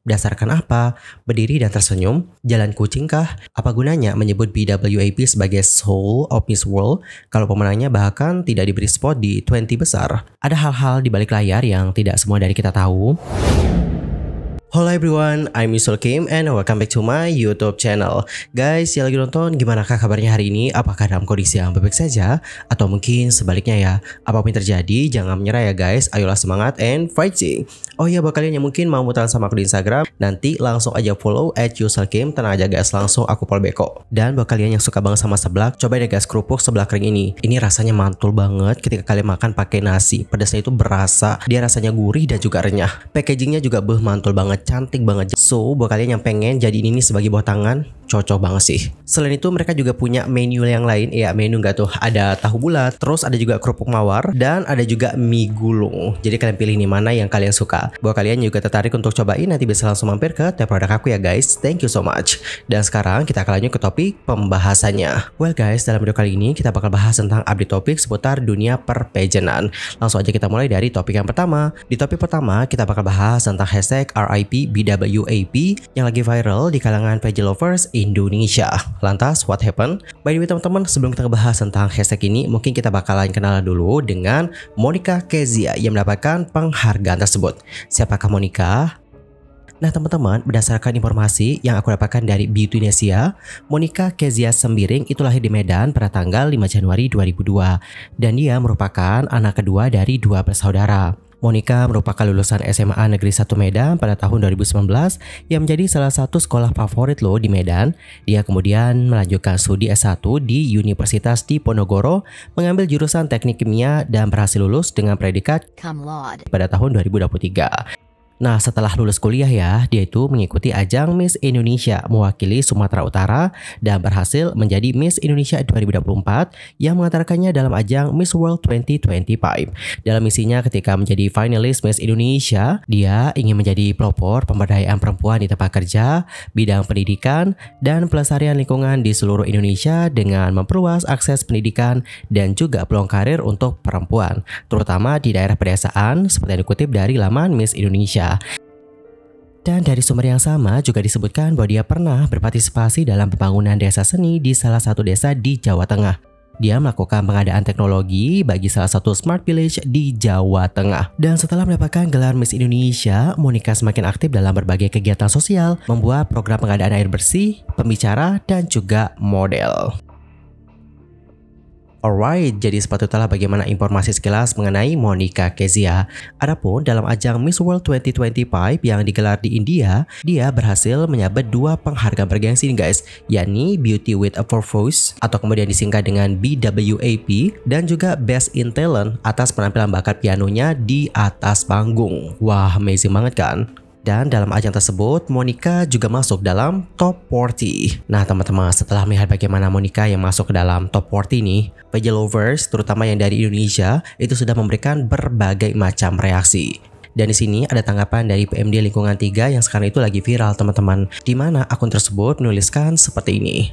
Berdasarkan apa? Berdiri dan tersenyum? Jalan kucing kah? Apa gunanya menyebut BWAP sebagai Soul of Miss World kalau pemenangnya bahkan tidak diberi spot di 20 besar? Ada hal-hal di balik layar yang tidak semua dari kita tahu. Hello everyone, I'm Yusul Kim and welcome back to my YouTube channel. Guys, yang lagi nonton, gimana kabarnya hari ini? Apakah dalam kondisi yang baik saja? Atau mungkin sebaliknya ya? Apapun yang terjadi, jangan menyerah ya guys. Ayolah semangat and fighting. Oh iya, buat kalian yang mungkin mau muteran sama aku di Instagram, nanti langsung aja follow @yusulkim. Tenang aja guys, langsung aku follow beko. Dan buat kalian yang suka banget sama seblak, coba deh guys kerupuk seblak kering ini. Ini rasanya mantul banget ketika kalian makan pakai nasi. Pedasnya itu berasa, dia rasanya gurih dan juga renyah. Packagingnya juga mantul banget, cantik banget. So, buat kalian yang pengen jadiin ini sebagai buah tangan, cocok banget sih. Selain itu mereka juga punya menu yang lain. Ya, menu nggak tuh, ada tahu bulat, terus ada juga kerupuk mawar, dan ada juga mie gulung. Jadi kalian pilih nih mana yang kalian suka. Buat kalian juga tertarik untuk cobain, nanti bisa langsung mampir ke tab produk aku ya guys. Thank you so much. Dan sekarang kita akan lanjut ke topik pembahasannya. Well guys, dalam video kali ini kita bakal bahas tentang update topik seputar dunia perpejenan. Langsung aja kita mulai dari topik yang pertama. Di topik pertama kita bakal bahas tentang hashtag RIP BWAP yang lagi viral di kalangan pageant lovers Indonesia. Lantas what happened? By the way teman-teman, sebelum kita bahas tentang hashtag ini, mungkin kita bakalan kenalan dulu dengan Monica Kezia yang mendapatkan penghargaan tersebut. Siapakah Monica? Nah teman-teman, berdasarkan informasi yang aku dapatkan dari Beauty Indonesia, Monica Kezia Sembiring itu lahir di Medan pada tanggal 5 Januari 2002 dan dia merupakan anak kedua dari dua bersaudara. Monica merupakan lulusan SMA Negeri 1 Medan pada tahun 2019 yang menjadi salah satu sekolah favorit loh di Medan. Dia kemudian melanjutkan studi S1 di Universitas Diponegoro, mengambil jurusan Teknik Kimia dan berhasil lulus dengan predikat Cum Laude pada tahun 2023. Nah, setelah lulus kuliah ya, dia itu mengikuti ajang Miss Indonesia mewakili Sumatera Utara dan berhasil menjadi Miss Indonesia 2024 yang mengantarkannya dalam ajang Miss World 2025. Dalam misinya ketika menjadi finalis Miss Indonesia, dia ingin menjadi pelopor pemberdayaan perempuan di tempat kerja, bidang pendidikan, dan pelestarian lingkungan di seluruh Indonesia dengan memperluas akses pendidikan dan juga peluang karir untuk perempuan, terutama di daerah pedesaan seperti yang dikutip dari laman Miss Indonesia. Dan dari sumber yang sama juga disebutkan bahwa dia pernah berpartisipasi dalam pembangunan desa seni di salah satu desa di Jawa Tengah. Dia melakukan pengadaan teknologi bagi salah satu smart village di Jawa Tengah. Dan setelah mendapatkan gelar Miss Indonesia, Monica semakin aktif dalam berbagai kegiatan sosial, membuat program pengadaan air bersih, pembicara, dan juga model. Alright, jadi sepatutnya bagaimana informasi sekilas mengenai Monica Kezia. Adapun dalam ajang Miss World 2025 yang digelar di India, dia berhasil menyabet dua penghargaan bergengsi nih guys, yakni Beauty with a Purpose atau kemudian disingkat dengan BWAP dan juga Best in Talent atas penampilan bakat pianonya di atas panggung. Wah, amazing banget kan? Dan dalam ajang tersebut, Monica juga masuk dalam Top 40. Nah teman-teman, setelah melihat bagaimana Monica yang masuk ke dalam Top 40 nih, pageant lovers, terutama yang dari Indonesia, itu sudah memberikan berbagai macam reaksi. Dan di sini ada tanggapan dari PMD Lingkungan 3 yang sekarang itu lagi viral teman-teman, di mana akun tersebut menuliskan seperti ini.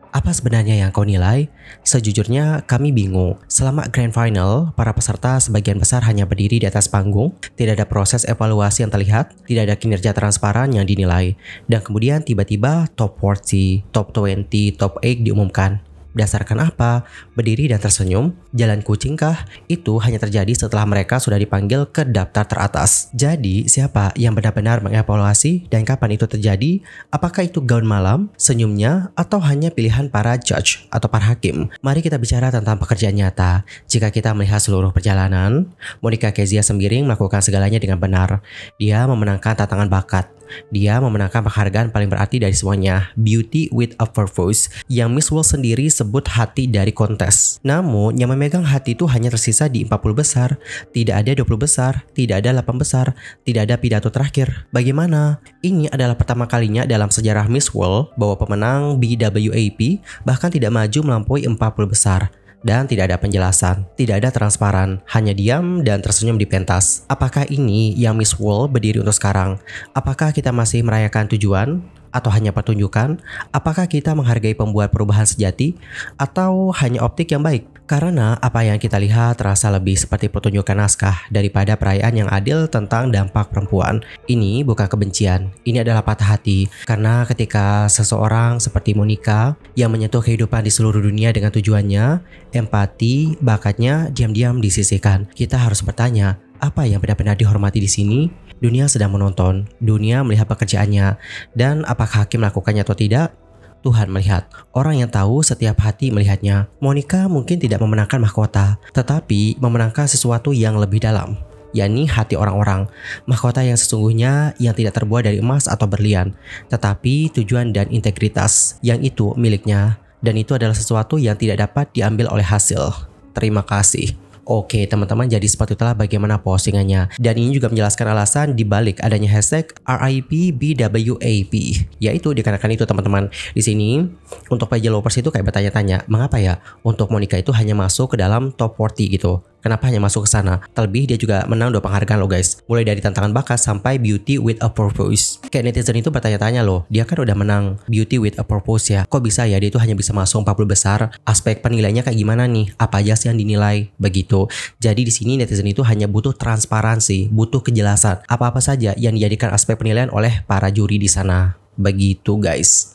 Apa sebenarnya yang kau nilai? Sejujurnya kami bingung. Selama Grand Final, para peserta sebagian besar hanya berdiri di atas panggung, tidak ada proses evaluasi yang terlihat, tidak ada kinerja transparan yang dinilai. Dan kemudian tiba-tiba Top 40, Top 20, Top 8 diumumkan. Berdasarkan apa? Berdiri dan tersenyum? Jalan kucing kah? Itu hanya terjadi setelah mereka sudah dipanggil ke daftar teratas. Jadi, siapa yang benar-benar mengevaluasi dan kapan itu terjadi? Apakah itu gaun malam, senyumnya, atau hanya pilihan para judge atau para hakim? Mari kita bicara tentang pekerjaan nyata. Jika kita melihat seluruh perjalanan, Monica Kezia Sembiring melakukan segalanya dengan benar. Dia memenangkan tantangan bakat. Dia memenangkan penghargaan paling berarti dari semuanya, Beauty with a Purpose, yang Miss World sendiri sebut hati dari kontes. Namun, yang memegang hati itu hanya tersisa di 40 besar, tidak ada 20 besar, tidak ada 8 besar, tidak ada pidato terakhir. Bagaimana? Ini adalah pertama kalinya dalam sejarah Miss World bahwa pemenang BWAP bahkan tidak maju melampaui 40 besar. Dan tidak ada penjelasan, tidak ada transparan, hanya diam dan tersenyum di pentas. Apakah ini yang Miss World berdiri untuk sekarang? Apakah kita masih merayakan tujuan? Atau hanya pertunjukan? Apakah kita menghargai pembuat perubahan sejati? Atau hanya optik yang baik? Karena apa yang kita lihat terasa lebih seperti pertunjukan naskah daripada perayaan yang adil tentang dampak perempuan. Ini bukan kebencian, ini adalah patah hati. Karena ketika seseorang seperti Monica yang menyentuh kehidupan di seluruh dunia dengan tujuannya, empati, bakatnya diam-diam disisihkan. Kita harus bertanya, apa yang benar-benar dihormati di sini? Dunia sedang menonton, dunia melihat pekerjaannya, dan apakah hakim melakukannya atau tidak? Tuhan melihat, orang yang tahu setiap hati melihatnya. Monica mungkin tidak memenangkan mahkota, tetapi memenangkan sesuatu yang lebih dalam, yakni hati orang-orang. Mahkota yang sesungguhnya yang tidak terbuat dari emas atau berlian, tetapi tujuan dan integritas yang itu miliknya. Dan itu adalah sesuatu yang tidak dapat diambil oleh hasil. Terima kasih. Oke teman-teman, jadi seperti itulah bagaimana postingannya. Dan ini juga menjelaskan alasan dibalik adanya hashtag RIP BWAP, yaitu dikarenakan itu teman-teman. Di sini untuk PJ Lovers itu kayak bertanya-tanya, mengapa ya untuk Monica itu hanya masuk ke dalam top 40 gitu? Kenapa hanya masuk ke sana? Terlebih dia juga menang 2 penghargaan loh guys. Mulai dari tantangan bakat sampai Beauty with a Purpose. Kayak netizen itu bertanya-tanya loh, dia kan udah menang Beauty with a Purpose ya. Kok bisa ya dia itu hanya bisa masuk 40 besar? Aspek penilaiannya kayak gimana nih? Apa aja sih yang dinilai? Begitu. Jadi di sini netizen itu hanya butuh transparansi, butuh kejelasan. Apa-apa saja yang dijadikan aspek penilaian oleh para juri di sana. Begitu guys.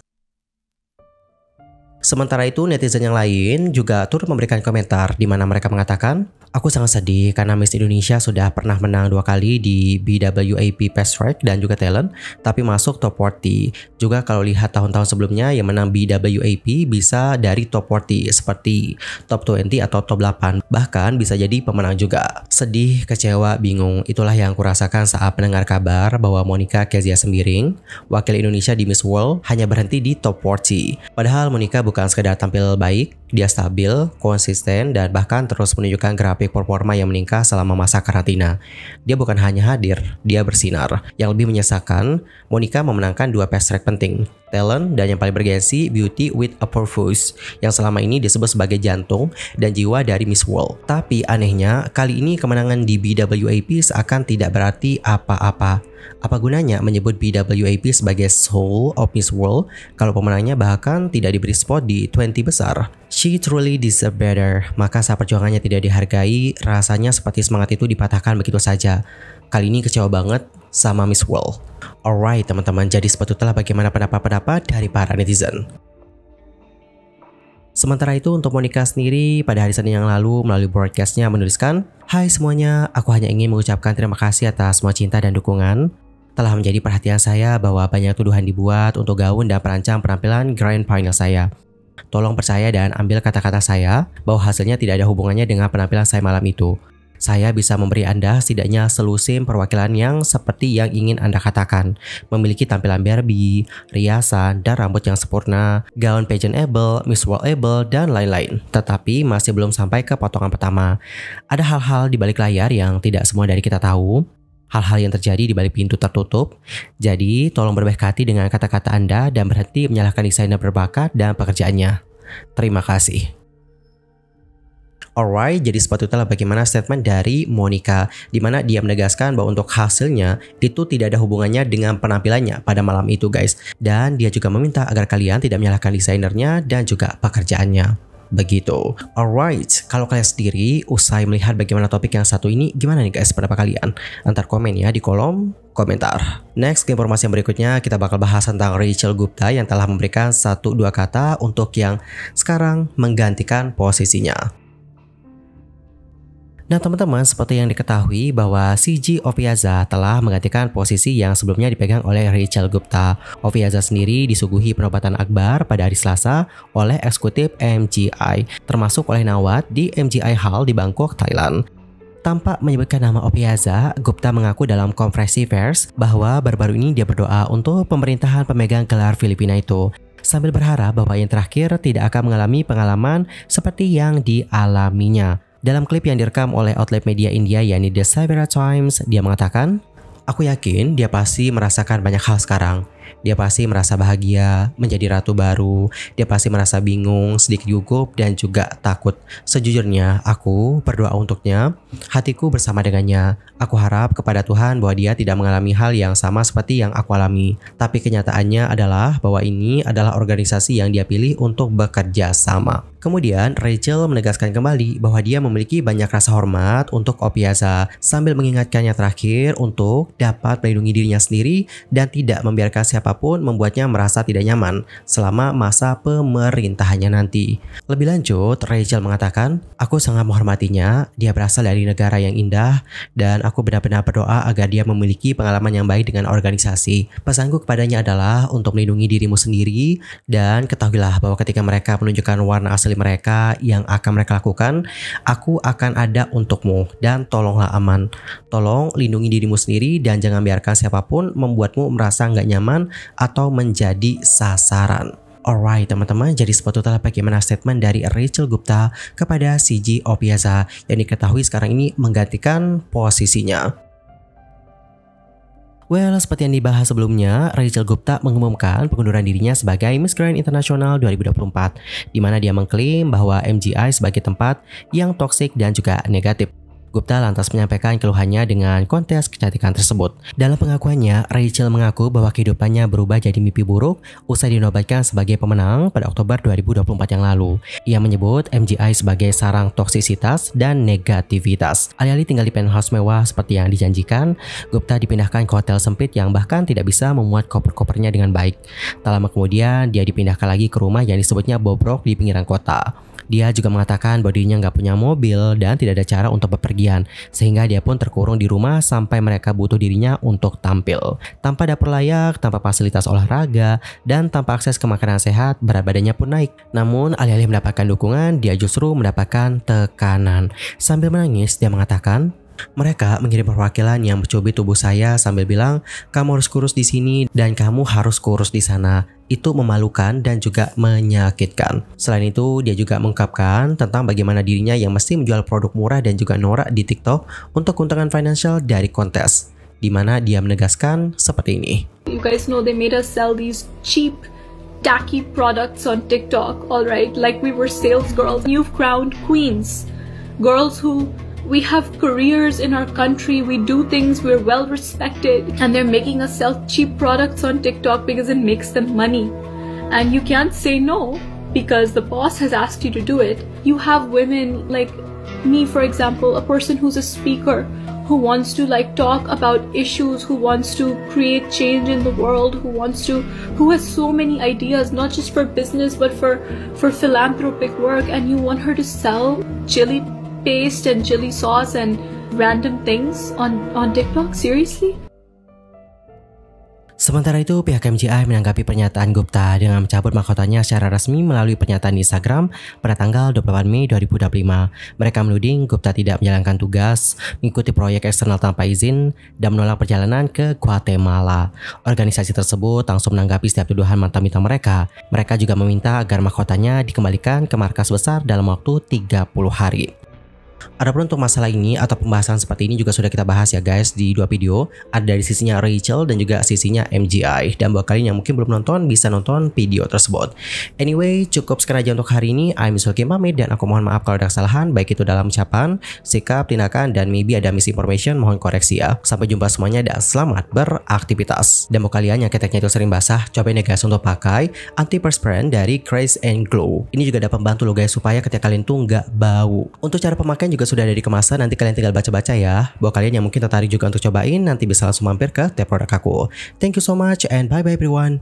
Sementara itu netizen yang lain juga turut memberikan komentar di mana mereka mengatakan, aku sangat sedih karena Miss Indonesia sudah pernah menang 2 kali di BWAP Fast Track dan juga Talent, tapi masuk top 40. Juga kalau lihat tahun-tahun sebelumnya yang menang BWAP bisa dari top 40 seperti top 20 atau top 8, bahkan bisa jadi pemenang juga. Sedih, kecewa, bingung, itulah yang kurasakan saat mendengar kabar bahwa Monica Kezia Sembiring, wakil Indonesia di Miss World, hanya berhenti di top 40. Padahal Monica bukan sekedar tampil baik, dia stabil, konsisten, dan bahkan terus menunjukkan grafik performa yang meningkat selama masa karantina. Dia bukan hanya hadir, dia bersinar. Yang lebih menyesakan, Monica memenangkan 2 fast track penting, Talent dan yang paling bergengsi Beauty with a Purpose, yang selama ini disebut sebagai jantung dan jiwa dari Miss World. Tapi anehnya, kali ini kemenangan di BWAP seakan tidak berarti apa-apa. Apa gunanya menyebut BWAP sebagai Soul of Miss World kalau pemenangnya bahkan tidak diberi spot di 20 besar? She truly deserves better. Maka saat perjuangannya tidak dihargai, rasanya seperti semangat itu dipatahkan begitu saja. Kali ini kecewa banget sama Miss World. Alright teman-teman, jadi seperti itulah bagaimana pendapat-pendapat dari para netizen. Sementara itu untuk Monica sendiri pada hari Senin yang lalu melalui broadcastnya menuliskan, hai semuanya, aku hanya ingin mengucapkan terima kasih atas semua cinta dan dukungan. Telah menjadi perhatian saya bahwa banyak tuduhan dibuat untuk gaun dan perancang penampilan Grand Final saya. Tolong percaya dan ambil kata-kata saya bahwa hasilnya tidak ada hubungannya dengan penampilan saya malam itu. Saya bisa memberi Anda setidaknya selusin perwakilan yang seperti yang ingin Anda katakan. Memiliki tampilan Barbie, riasan, dan rambut yang sempurna, gaun pageant-able, Miss World-able, dan lain-lain. Tetapi masih belum sampai ke potongan pertama. Ada hal-hal di balik layar yang tidak semua dari kita tahu. Hal-hal yang terjadi di balik pintu tertutup. Jadi, tolong berbaik hati dengan kata-kata Anda dan berhenti menyalahkan desainer berbakat dan pekerjaannya. Terima kasih. Alright, jadi seperti itulah bagaimana statement dari Monica, di mana dia menegaskan bahwa untuk hasilnya itu tidak ada hubungannya dengan penampilannya pada malam itu guys. Dan dia juga meminta agar kalian tidak menyalahkan desainernya dan juga pekerjaannya. Begitu. Alright, kalau kalian sendiri usai melihat bagaimana topik yang satu ini, gimana nih guys pendapat kalian? Antar komen ya di kolom komentar. Next, ke informasi yang berikutnya kita bakal bahas tentang Rachel Gupta yang telah memberikan 1-2 kata untuk yang sekarang menggantikan posisinya. Nah teman-teman, seperti yang diketahui bahwa CG Opiazza telah menggantikan posisi yang sebelumnya dipegang oleh Rachel Gupta. Opiazza sendiri disuguhi penobatan akbar pada hari Selasa oleh eksekutif MGI, termasuk oleh Nawat di MGI Hall di Bangkok, Thailand. Tanpa menyebutkan nama Opiazza, Gupta mengaku dalam konferensi pers bahwa baru-baru ini dia berdoa untuk pemerintahan pemegang gelar Filipina itu, sambil berharap bahwa yang terakhir tidak akan mengalami pengalaman seperti yang dialaminya. Dalam klip yang direkam oleh outlet media India yakni The Savira Times, dia mengatakan, Aku yakin dia pasti merasakan banyak hal sekarang. Dia pasti merasa bahagia, menjadi ratu baru. Dia pasti merasa bingung, sedikit gugup, dan juga takut. Sejujurnya, aku berdoa untuknya. Hatiku bersama dengannya. Aku harap kepada Tuhan bahwa dia tidak mengalami hal yang sama seperti yang aku alami. Tapi kenyataannya adalah bahwa ini adalah organisasi yang dia pilih untuk bekerja sama. Kemudian Rachel menegaskan kembali bahwa dia memiliki banyak rasa hormat untuk Opiaza sambil mengingatkannya terakhir untuk dapat melindungi dirinya sendiri dan tidak membiarkan siapapun membuatnya merasa tidak nyaman selama masa pemerintahannya nanti. Lebih lanjut, Rachel mengatakan, "Aku sangat menghormatinya, dia berasal dari negara yang indah dan aku benar-benar berdoa agar dia memiliki pengalaman yang baik dengan organisasi. Pesanku kepadanya adalah untuk melindungi dirimu sendiri dan ketahuilah bahwa ketika mereka menunjukkan warna asli mereka yang akan mereka lakukan, aku akan ada untukmu dan tolonglah aman. Tolong lindungi dirimu sendiri dan jangan biarkan siapapun membuatmu merasa nggak nyaman atau menjadi sasaran." Alright teman-teman, jadi sebetulnya bagaimana statement dari Rachel Gupta kepada CG Opiaza yang diketahui sekarang ini menggantikan posisinya. Well, seperti yang dibahas sebelumnya, Rachel Gupta mengumumkan pengunduran dirinya sebagai Miss Grand International 2024, di mana dia mengklaim bahwa MGI sebagai tempat yang toksik dan juga negatif. Gupta lantas menyampaikan keluhannya dengan kontes kecantikan tersebut. Dalam pengakuannya, Rachel mengaku bahwa kehidupannya berubah jadi mimpi buruk usai dinobatkan sebagai pemenang pada Oktober 2024 yang lalu. Ia menyebut MGI sebagai sarang toksisitas dan negativitas. Alih-alih tinggal di penthouse mewah seperti yang dijanjikan, Gupta dipindahkan ke hotel sempit yang bahkan tidak bisa memuat koper-kopernya dengan baik. Tak lama kemudian, dia dipindahkan lagi ke rumah yang disebutnya bobrok di pinggiran kota. Dia juga mengatakan bahwa dirinya nggak punya mobil dan tidak ada cara untuk bepergian, sehingga dia pun terkurung di rumah sampai mereka butuh dirinya untuk tampil. Tanpa dapur layak, tanpa fasilitas olahraga, dan tanpa akses ke makanan sehat, berat badannya pun naik. Namun, alih-alih mendapatkan dukungan, dia justru mendapatkan tekanan. Sambil menangis, dia mengatakan, "Mereka mengirim perwakilan yang mencubit tubuh saya sambil bilang, kamu harus kurus di sini dan kamu harus kurus di sana. Itu memalukan dan juga menyakitkan." Selain itu, dia juga mengungkapkan tentang bagaimana dirinya yang mesti menjual produk murah dan juga norak di TikTok untuk keuntungan finansial dari kontes, di mana dia menegaskan seperti ini. You guys know they made us sell these cheap tacky products on TikTok, alright? Like we were sales girls. You've crowned queens. Girls who we have careers in our country, we do things, we're well respected, and they're making us sell cheap products on TikTok because it makes them money. And you can't say no because the boss has asked you to do it. You have women like me, for example, a person who's a speaker, who wants to like talk about issues, who wants to create change in the world, who has so many ideas, not just for business but for philanthropic work, and you want her to sell chili paste and chili sauce and random things on TikTok? Seriously? Sementara itu, pihak MGI menanggapi pernyataan Gupta dengan mencabut mahkotanya secara resmi melalui pernyataan di Instagram pada tanggal 28 Mei 2025. Mereka menuding Gupta tidak menjalankan tugas, mengikuti proyek eksternal tanpa izin, dan menolak perjalanan ke Guatemala. Organisasi tersebut langsung menanggapi setiap tuduhan mentah-mentah mereka. Mereka juga meminta agar mahkotanya dikembalikan ke markas besar dalam waktu 30 hari. Adapun untuk masalah ini atau pembahasan seperti ini juga sudah kita bahas ya guys di dua video. Ada dari sisinya Rachel dan juga sisinya MGI. Dan buat kalian yang mungkin belum nonton, bisa nonton video tersebut. Anyway, cukup sekian aja untuk hari ini. I'm Sulki pamit dan aku mohon maaf kalau ada kesalahan, baik itu dalam ucapan, sikap, tindakan, dan maybe ada misinformation, mohon koreksi ya. Sampai jumpa semuanya dan selamat beraktivitas. Dan buat kalian yang keteknya itu sering basah, cobain ya guys untuk pakai antiperspirant dari Grace and Glow. Ini juga dapat membantu lo guys supaya ketika kalian tuh nggak bau. Untuk cara pemakaian juga sudah ada di kemasan, nanti kalian tinggal baca-baca ya. Buat kalian yang mungkin tertarik juga untuk cobain, nanti bisa langsung mampir ke tap produk aku. Thank you so much and bye bye everyone.